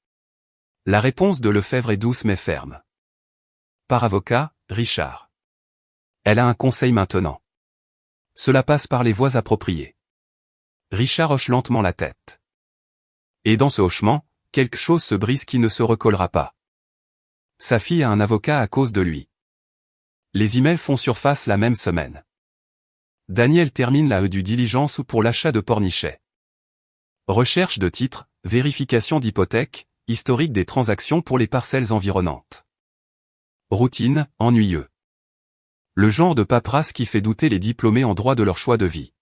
La réponse de Lefebvre est douce mais ferme. Par avocat, Richard. Elle a un conseil maintenant. Cela passe par les voies appropriées. Richard hoche lentement la tête. Et dans ce hochement, quelque chose se brise qui ne se recollera pas. Sa fille a un avocat à cause de lui. Les emails font surface la même semaine. Daniel termine la due diligence pour l'achat de Pornichet. Recherche de titres, vérification d'hypothèque, historique des transactions pour les parcelles environnantes. Routine, ennuyeux. Le genre de paperasse qui fait douter les diplômés en droit de leur choix de vie.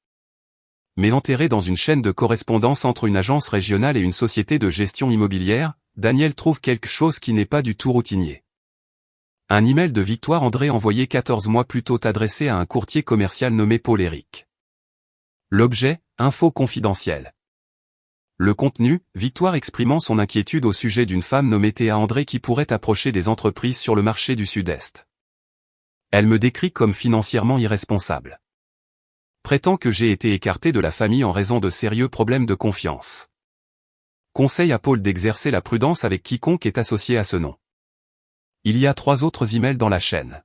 Mais enterré dans une chaîne de correspondance entre une agence régionale et une société de gestion immobilière, Daniel trouve quelque chose qui n'est pas du tout routinier. Un email de Victoire André envoyé 14 mois plus tôt adressé à un courtier commercial nommé Paul Éric. L'objet, info confidentielle. Le contenu, Victoire exprimant son inquiétude au sujet d'une femme nommée Théa André qui pourrait approcher des entreprises sur le marché du Sud-Est. Elle me décrit comme financièrement irresponsable. Prétend que j'ai été écarté de la famille en raison de sérieux problèmes de confiance. Conseille à Paul d'exercer la prudence avec quiconque est associé à ce nom. Il y a 3 autres emails dans la chaîne.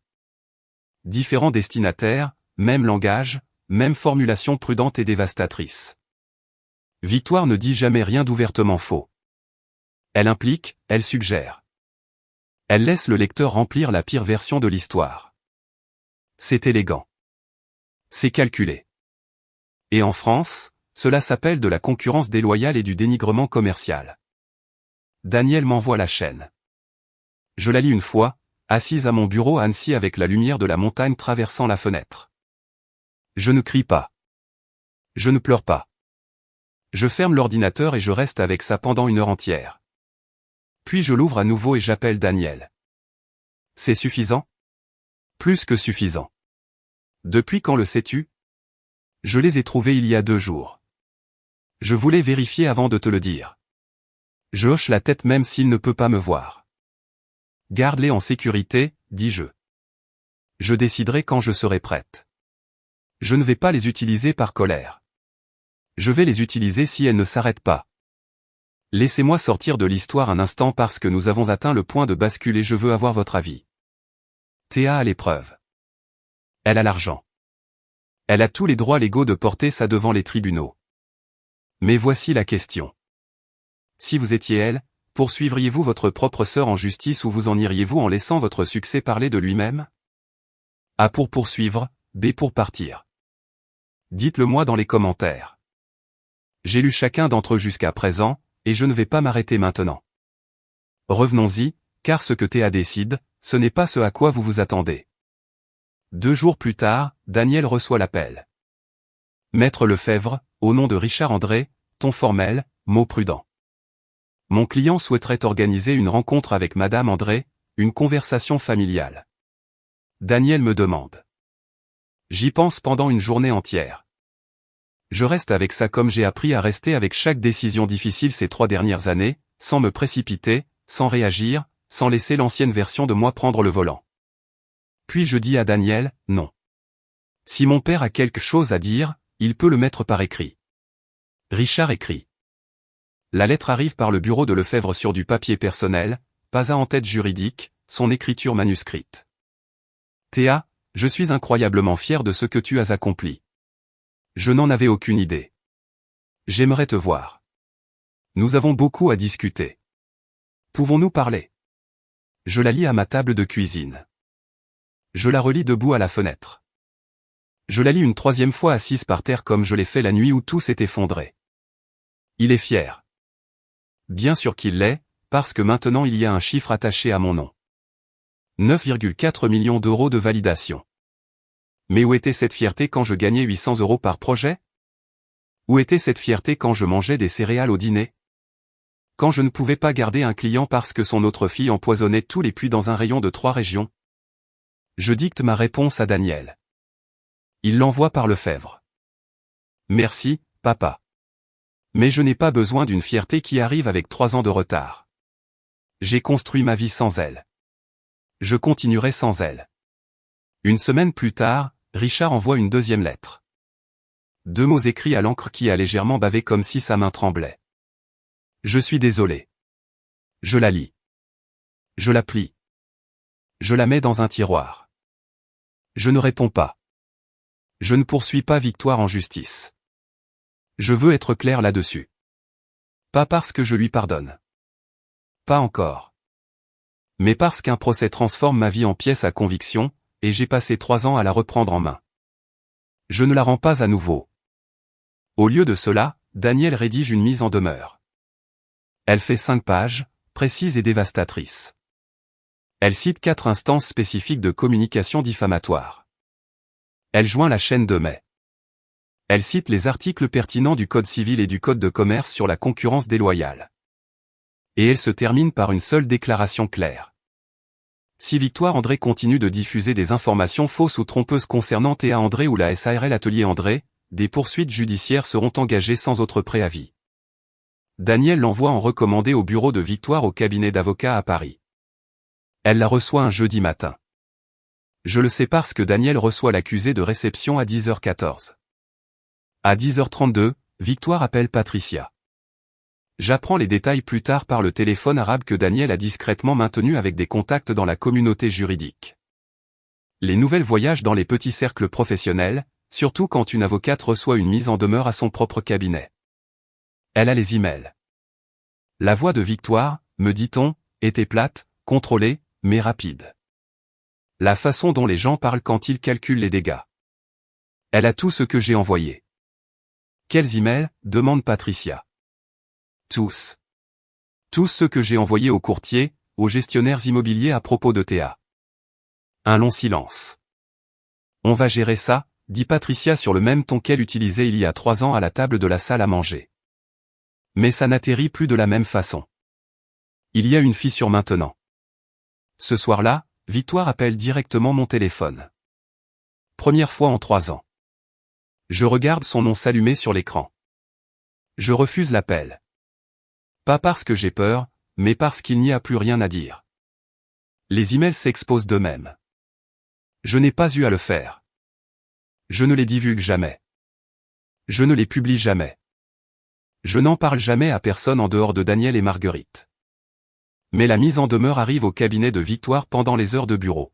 Différents destinataires, même langage, même formulation prudente et dévastatrice. Victoire ne dit jamais rien d'ouvertement faux. Elle implique, elle suggère. Elle laisse le lecteur remplir la pire version de l'histoire. C'est élégant. C'est calculé. Et en France, cela s'appelle de la concurrence déloyale et du dénigrement commercial. Daniel m'envoie la chaîne. Je la lis une fois, assise à mon bureau à Annecy avec la lumière de la montagne traversant la fenêtre. Je ne crie pas. Je ne pleure pas. Je ferme l'ordinateur et je reste avec ça pendant 1 heure entière. Puis je l'ouvre à nouveau et j'appelle Daniel. C'est suffisant? Plus que suffisant. Depuis quand le sais-tu? Je les ai trouvés il y a 2 jours. Je voulais vérifier avant de te le dire. Je hoche la tête même s'il ne peut pas me voir. Garde-les en sécurité, dis-je. Je déciderai quand je serai prête. Je ne vais pas les utiliser par colère. Je vais les utiliser si elles ne s'arrêtent pas. Laissez-moi sortir de l'histoire un instant parce que nous avons atteint le point de bascule et je veux avoir votre avis. Théa a l'épreuve. Elle a l'argent. Elle a tous les droits légaux de porter ça devant les tribunaux. Mais voici la question. Si vous étiez elle, poursuivriez-vous votre propre sœur en justice ou vous en iriez-vous en laissant votre succès parler de lui-même? A pour poursuivre, B pour partir. Dites-le moi dans les commentaires. J'ai lu chacun d'entre eux jusqu'à présent, et je ne vais pas m'arrêter maintenant. Revenons-y, car ce que Théa décide, ce n'est pas ce à quoi vous vous attendez. 2 jours plus tard, Daniel reçoit l'appel. Maître Lefebvre, au nom de Richard André, ton formel, mot prudent. Mon client souhaiterait organiser une rencontre avec Madame André, une conversation familiale. Daniel me demande. J'y pense pendant une journée entière. Je reste avec ça comme j'ai appris à rester avec chaque décision difficile ces 3 dernières années, sans me précipiter, sans réagir, sans laisser l'ancienne version de moi prendre le volant. Puis je dis à Daniel, non. Si mon père a quelque chose à dire, il peut le mettre par écrit. Richard écrit. La lettre arrive par le bureau de Lefebvre sur du papier personnel, pas à en-tête juridique, son écriture manuscrite. Théa, je suis incroyablement fier de ce que tu as accompli. Je n'en avais aucune idée. J'aimerais te voir. Nous avons beaucoup à discuter. Pouvons-nous parler? Je la lis à ma table de cuisine. Je la relis debout à la fenêtre. Je la lis une 3e fois assise par terre comme je l'ai fait la nuit où tout s'est effondré. Il est fier. Bien sûr qu'il l'est, parce que maintenant il y a un chiffre attaché à mon nom. 9,4 millions d'euros de validation. Mais où était cette fierté quand je gagnais 800 € par projet? Où était cette fierté quand je mangeais des céréales au dîner? Quand je ne pouvais pas garder un client parce que son autre fille empoisonnait tous les puits dans un rayon de 3 régions? Je dicte ma réponse à Daniel. Il l'envoie par Lefebvre. Merci, papa. Mais je n'ai pas besoin d'une fierté qui arrive avec 3 ans de retard. J'ai construit ma vie sans elle. Je continuerai sans elle. 1 semaine plus tard, Richard envoie une 2e lettre. 2 mots écrits à l'encre qui a légèrement bavé comme si sa main tremblait. Je suis désolé. Je la lis. Je la plie. Je la mets dans un tiroir. Je ne réponds pas. Je ne poursuis pas Victoire en justice. Je veux être clair là-dessus. Pas parce que je lui pardonne. Pas encore. Mais parce qu'un procès transforme ma vie en pièce à conviction, et j'ai passé 3 ans à la reprendre en main. Je ne la rends pas à nouveau. Au lieu de cela, Daniel rédige une mise en demeure. Elle fait 5 pages, précise et dévastatrice. Elle cite 4 instances spécifiques de communication diffamatoire. Elle joint la chaîne de mai. Elle cite les articles pertinents du Code civil et du Code de commerce sur la concurrence déloyale. Et elle se termine par une seule déclaration claire. Si Victoire André continue de diffuser des informations fausses ou trompeuses concernant Théa André ou la SARL Atelier André, des poursuites judiciaires seront engagées sans autre préavis. Daniel l'envoie en recommandé au bureau de Victoire au cabinet d'avocats à Paris. Elle la reçoit un jeudi matin. Je le sais parce que Daniel reçoit l'accusé de réception à 10h14. À 10h32, Victoire appelle Patricia. J'apprends les détails plus tard par le téléphone arabe que Daniel a discrètement maintenu avec des contacts dans la communauté juridique. Les nouvelles voyagent dans les petits cercles professionnels, surtout quand une avocate reçoit une mise en demeure à son propre cabinet. Elle a les emails. La voix de Victoire, me dit-on, était plate, contrôlée, mais rapide. La façon dont les gens parlent quand ils calculent les dégâts. Elle a tout ce que j'ai envoyé. Quels emails, demande Patricia. Tous. Tous ceux que j'ai envoyés aux courtiers, aux gestionnaires immobiliers à propos de Théa. Un long silence. On va gérer ça, dit Patricia sur le même ton qu'elle utilisait il y a 3 ans à la table de la salle à manger. Mais ça n'atterrit plus de la même façon. Il y a une fissure maintenant. Ce soir-là, Victoire appelle directement mon téléphone. Première fois en 3 ans. Je regarde son nom s'allumer sur l'écran. Je refuse l'appel. Pas parce que j'ai peur, mais parce qu'il n'y a plus rien à dire. Les emails s'exposent d'eux-mêmes. Je n'ai pas eu à le faire. Je ne les divulgue jamais. Je ne les publie jamais. Je n'en parle jamais à personne en dehors de Daniel et Marguerite. Mais la mise en demeure arrive au cabinet de Victoire pendant les heures de bureau.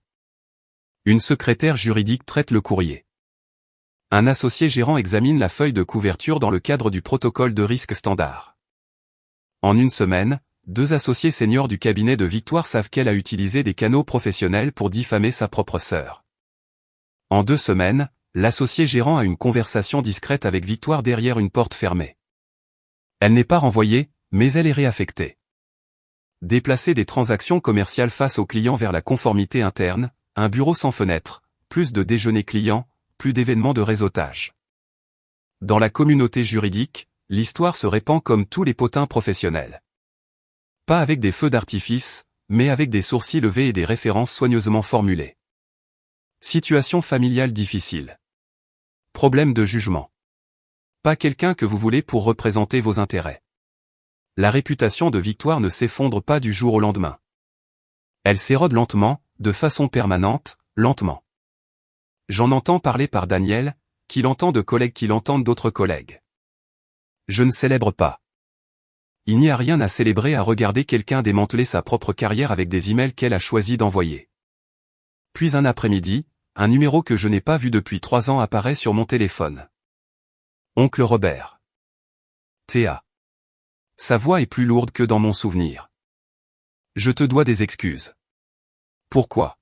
Une secrétaire juridique traite le courrier. Un associé gérant examine la feuille de couverture dans le cadre du protocole de risque standard. En une semaine, 2 associés seniors du cabinet de Victoire savent qu'elle a utilisé des canaux professionnels pour diffamer sa propre sœur. En 2 semaines, l'associé gérant a une conversation discrète avec Victoire derrière une porte fermée. Elle n'est pas renvoyée, mais elle est réaffectée. Déplacer des transactions commerciales face aux clients vers la conformité interne, un bureau sans fenêtre, plus de déjeuners clients, plus d'événements de réseautage. Dans la communauté juridique, l'histoire se répand comme tous les potins professionnels. Pas avec des feux d'artifice, mais avec des sourcils levés et des références soigneusement formulées. Situation familiale difficile. Problème de jugement. Pas quelqu'un que vous voulez pour représenter vos intérêts. La réputation de Victoire ne s'effondre pas du jour au lendemain. Elle s'érode lentement, de façon permanente, lentement. J'en entends parler par Daniel, qui l'entend de collègues qui l'entendent d'autres collègues. Je ne célèbre pas. Il n'y a rien à célébrer à regarder quelqu'un démanteler sa propre carrière avec des emails qu'elle a choisi d'envoyer. Puis un après-midi, un numéro que je n'ai pas vu depuis 3 ans apparaît sur mon téléphone. Oncle Robert. Théa. Sa voix est plus lourde que dans mon souvenir. Je te dois des excuses. Pourquoi?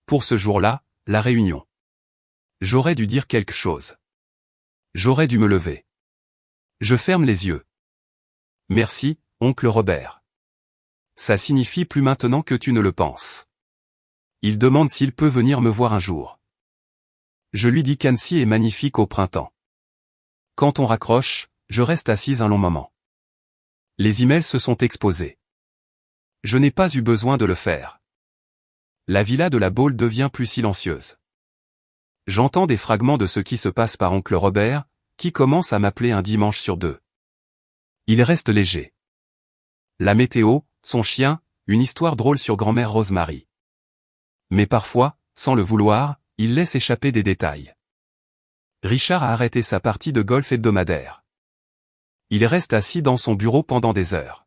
Pour ce jour-là, la réunion. J'aurais dû dire quelque chose. J'aurais dû me lever. Je ferme les yeux. Merci, oncle Robert. Ça signifie plus maintenant que tu ne le penses. Il demande s'il peut venir me voir un jour. Je lui dis qu'Annecy est magnifique au printemps. Quand on raccroche, je reste assise un long moment. Les emails se sont exposés. Je n'ai pas eu besoin de le faire. La villa de la Baule devient plus silencieuse. J'entends des fragments de ce qui se passe par oncle Robert, qui commence à m'appeler un dimanche sur 2. Il reste léger. La météo, son chien, une histoire drôle sur grand-mère Rosemary. Mais parfois, sans le vouloir, il laisse échapper des détails. Richard a arrêté sa partie de golf hebdomadaire. Il reste assis dans son bureau pendant des heures.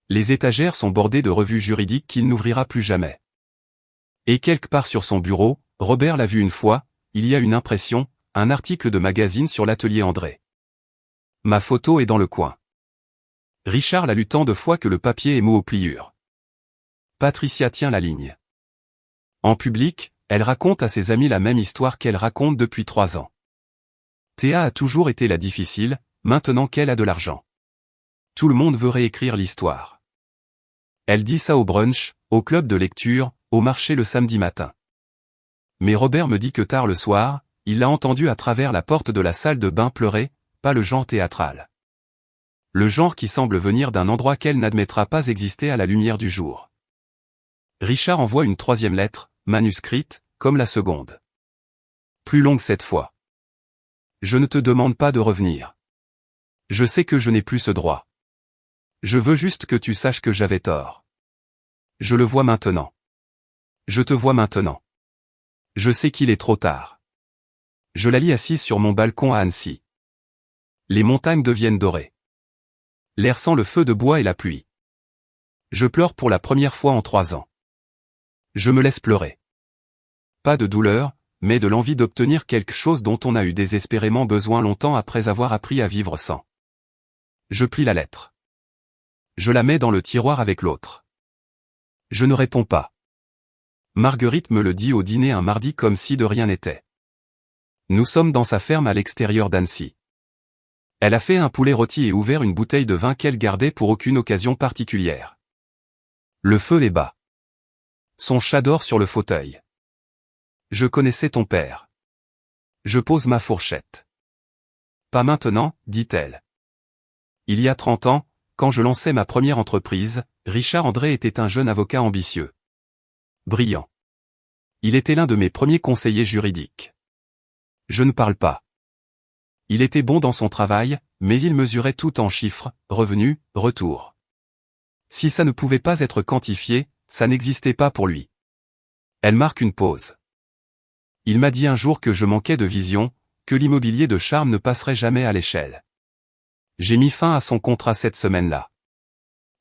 Les étagères sont bordées de revues juridiques qu'il n'ouvrira plus jamais. Et quelque part sur son bureau, Robert l'a vu une fois, il y a une impression, un article de magazine sur l'atelier André. Ma photo est dans le coin. Richard l'a lu tant de fois que le papier est mou aux pliures. Patricia tient la ligne. En public, elle raconte à ses amis la même histoire qu'elle raconte depuis 3 ans. Théa a toujours été la difficile, maintenant qu'elle a de l'argent. Tout le monde veut réécrire l'histoire. Elle dit ça au brunch, au club de lecture, au marché le samedi matin. Mais Robert me dit que tard le soir, Il l'a entendu à travers la porte de la salle de bain pleurer, pas le genre théâtral. Le genre qui semble venir d'un endroit qu'elle n'admettra pas exister à la lumière du jour. Richard envoie une troisième lettre, manuscrite, comme la seconde. Plus longue cette fois. Je ne te demande pas de revenir. Je sais que je n'ai plus ce droit. Je veux juste que tu saches que j'avais tort. Je le vois maintenant. Je te vois maintenant. Je sais qu'il est trop tard. Je la lis assise sur mon balcon à Annecy. Les montagnes deviennent dorées. L'air sent le feu de bois et la pluie. Je pleure pour la première fois en 3 ans. Je me laisse pleurer. Pas de douleur, mais de l'envie d'obtenir quelque chose dont on a eu désespérément besoin longtemps après avoir appris à vivre sans. Je plie la lettre. Je la mets dans le tiroir avec l'autre. Je ne réponds pas. Marguerite me le dit au dîner un mardi comme si de rien n'était. Nous sommes dans sa ferme à l'extérieur d'Annecy. Elle a fait un poulet rôti et ouvert une bouteille de vin qu'elle gardait pour aucune occasion particulière. Le feu est bas. Son chat dort sur le fauteuil. Je connaissais ton père. Je pose ma fourchette. Pas maintenant, dit-elle. Il y a 30 ans, quand je lançais ma première entreprise, Richard André était un jeune avocat ambitieux. Brillant. Il était l'un de mes premiers conseillers juridiques. Je ne parle pas. Il était bon dans son travail, mais il mesurait tout en chiffres, revenus, retours. Si ça ne pouvait pas être quantifié, ça n'existait pas pour lui. Elle marque une pause. Il m'a dit un jour que je manquais de vision, que l'immobilier de charme ne passerait jamais à l'échelle. J'ai mis fin à son contrat cette semaine-là.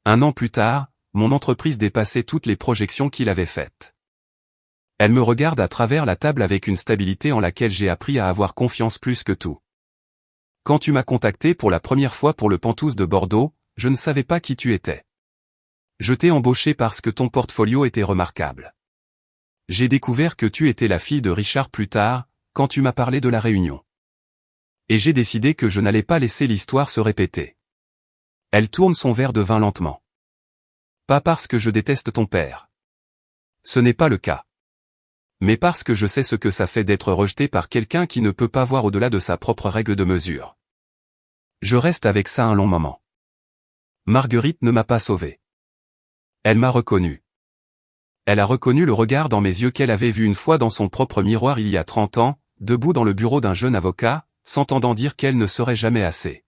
1 an plus tard, mon entreprise dépassait toutes les projections qu'il avait faites. Elle me regarde à travers la table avec une stabilité en laquelle j'ai appris à avoir confiance plus que tout. Quand tu m'as contacté pour la première fois pour le Penthouse de Bordeaux, je ne savais pas qui tu étais. Je t'ai embauché parce que ton portfolio était remarquable. J'ai découvert que tu étais la fille de Richard plus tard, quand tu m'as parlé de la réunion. Et j'ai décidé que je n'allais pas laisser l'histoire se répéter. Elle tourne son verre de vin lentement. Pas parce que je déteste ton père. Ce n'est pas le cas. Mais parce que je sais ce que ça fait d'être rejeté par quelqu'un qui ne peut pas voir au-delà de sa propre règle de mesure. Je reste avec ça un long moment. Marguerite ne m'a pas sauvé. Elle m'a reconnu. Elle a reconnu le regard dans mes yeux qu'elle avait vu une fois dans son propre miroir il y a 30 ans, debout dans le bureau d'un jeune avocat, s'entendant dire qu'elle ne serait jamais assez.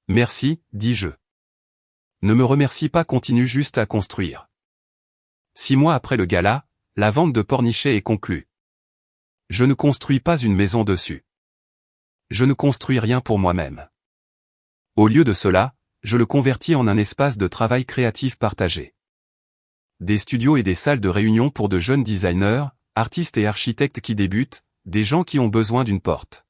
Merci, dis-je. Ne me remercie pas, continue juste à construire. 6 mois après le gala, la vente de Pornichet est conclue. Je ne construis pas une maison dessus. Je ne construis rien pour moi-même. Au lieu de cela, je le convertis en un espace de travail créatif partagé. Des studios et des salles de réunion pour de jeunes designers, artistes et architectes qui débutent, des gens qui ont besoin d'une porte.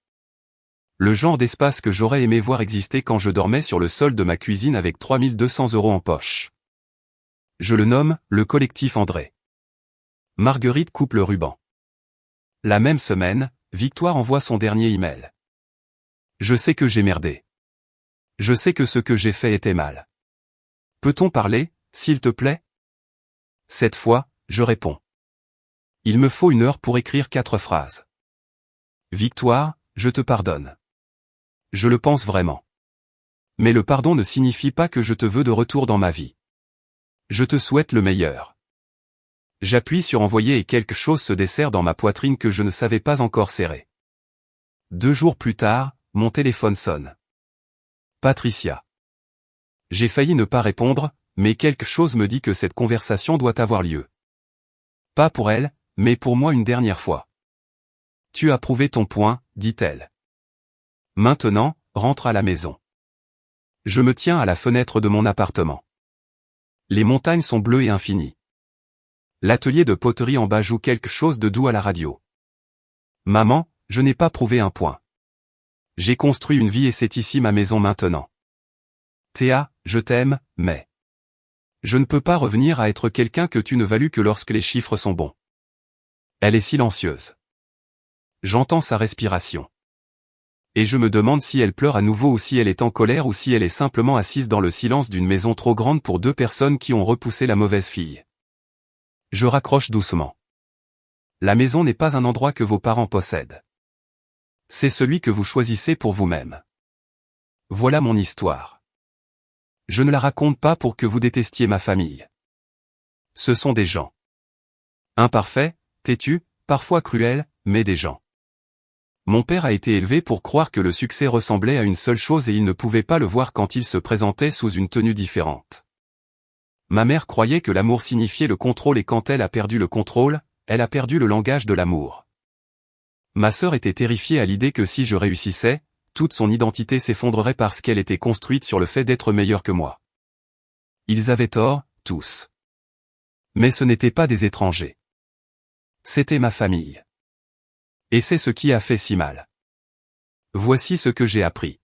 Le genre d'espace que j'aurais aimé voir exister quand je dormais sur le sol de ma cuisine avec 3200 € en poche. Je le nomme, le collectif André. Marguerite coupe le ruban. La même semaine, Victoire envoie son dernier email. Je sais que j'ai merdé. Je sais que ce que j'ai fait était mal. Peut-on parler, s'il te plaît? Cette fois, je réponds. Il me faut 1 heure pour écrire 4 phrases. Victoire, je te pardonne. Je le pense vraiment. Mais le pardon ne signifie pas que je te veux de retour dans ma vie. Je te souhaite le meilleur. J'appuie sur envoyer et quelque chose se desserre dans ma poitrine que je ne savais pas encore serrer. 2 jours plus tard, mon téléphone sonne. Patricia. J'ai failli ne pas répondre, mais quelque chose me dit que cette conversation doit avoir lieu. Pas pour elle, mais pour moi une dernière fois. Tu as prouvé ton point, dit-elle. Maintenant, rentre à la maison. Je me tiens à la fenêtre de mon appartement. Les montagnes sont bleues et infinies. L'atelier de poterie en bas joue quelque chose de doux à la radio. Maman, je n'ai pas prouvé un point. J'ai construit une vie et c'est ici ma maison maintenant. Théa, je t'aime, mais... Je ne peux pas revenir à être quelqu'un que tu ne values que lorsque les chiffres sont bons. Elle est silencieuse. J'entends sa respiration. Et je me demande si elle pleure à nouveau ou si elle est en colère ou si elle est simplement assise dans le silence d'une maison trop grande pour 2 personnes qui ont repoussé la mauvaise fille. Je raccroche doucement. La maison n'est pas un endroit que vos parents possèdent. C'est celui que vous choisissez pour vous-même. Voilà mon histoire. Je ne la raconte pas pour que vous détestiez ma famille. Ce sont des gens. Imparfaits, têtus, parfois cruels, mais des gens. Mon père a été élevé pour croire que le succès ressemblait à une seule chose et il ne pouvait pas le voir quand il se présentait sous une tenue différente. Ma mère croyait que l'amour signifiait le contrôle et quand elle a perdu le contrôle, elle a perdu le langage de l'amour. Ma sœur était terrifiée à l'idée que si je réussissais, toute son identité s'effondrerait parce qu'elle était construite sur le fait d'être meilleure que moi. Ils avaient tort, tous. Mais ce n'étaient pas des étrangers. C'était ma famille. Et c'est ce qui a fait si mal. Voici ce que j'ai appris.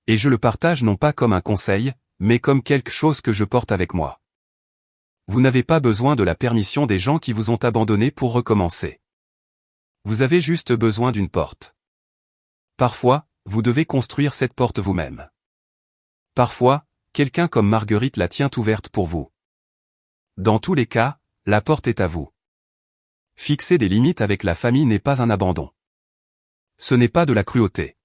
Et je le partage non pas comme un conseil, mais comme quelque chose que je porte avec moi. Vous n'avez pas besoin de la permission des gens qui vous ont abandonné pour recommencer. Vous avez juste besoin d'une porte. Parfois, vous devez construire cette porte vous-même. Parfois, quelqu'un comme Marguerite la tient ouverte pour vous. Dans tous les cas, la porte est à vous. Fixer des limites avec la famille n'est pas un abandon. Ce n'est pas de la cruauté.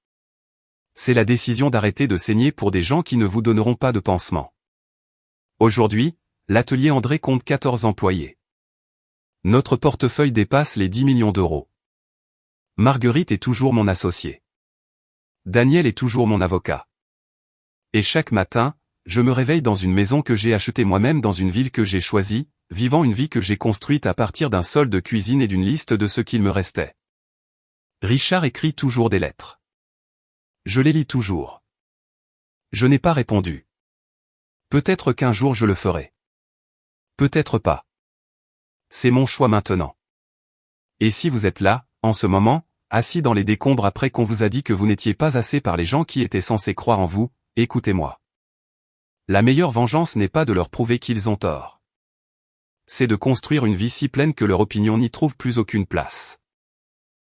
C'est la décision d'arrêter de saigner pour des gens qui ne vous donneront pas de pansement. Aujourd'hui, l'atelier André compte 14 employés. Notre portefeuille dépasse les 10 millions d'euros. Marguerite est toujours mon associé. Daniel est toujours mon avocat. Et chaque matin, je me réveille dans une maison que j'ai achetée moi-même dans une ville que j'ai choisie, vivant une vie que j'ai construite à partir d'un solde de cuisine et d'une liste de ce qu'il me restait. Richard écrit toujours des lettres. Je les lis toujours. Je n'ai pas répondu. Peut-être qu'un jour je le ferai. Peut-être pas. C'est mon choix maintenant. Et si vous êtes là, en ce moment, assis dans les décombres après qu'on vous a dit que vous n'étiez pas assez par les gens qui étaient censés croire en vous, écoutez-moi. La meilleure vengeance n'est pas de leur prouver qu'ils ont tort. C'est de construire une vie si pleine que leur opinion n'y trouve plus aucune place.